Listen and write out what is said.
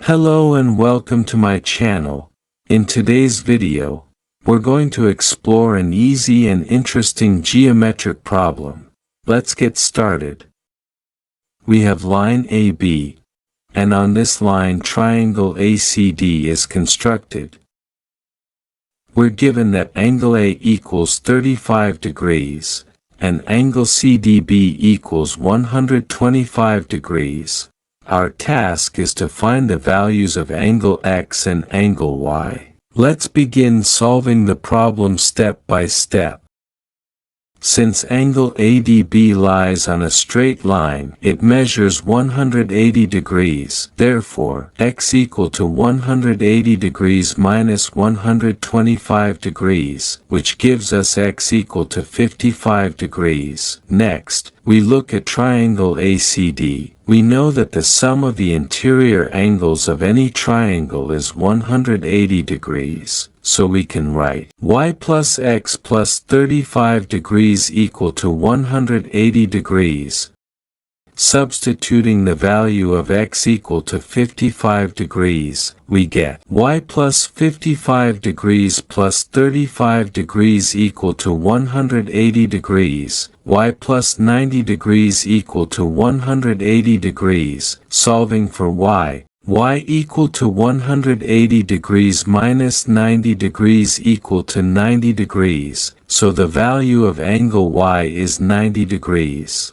Hello and welcome to my channel. In today's video, we're going to explore an easy and interesting geometric problem. Let's get started. We have line AB, and on this line triangle ACD is constructed. We're given that angle A equals 35 degrees, and angle CDB equals 125 degrees. Our task is to find the values of angle X and angle Y. Let's begin solving the problem step by step. Since angle ADB lies on a straight line, it measures 180 degrees. Therefore, X equal to 180 degrees minus 125 degrees, which gives us X equal to 55 degrees. Next, we look at triangle ACD. We know that the sum of the interior angles of any triangle is 180 degrees, so we can write y plus x plus 35 degrees equal to 180 degrees. Substituting the value of x equal to 55 degrees, we get y plus 55 degrees plus 35 degrees equal to 180 degrees, y plus 90 degrees equal to 180 degrees. Solving for y equal to 180 degrees minus 90 degrees equal to 90 degrees, so the value of angle y is 90 degrees.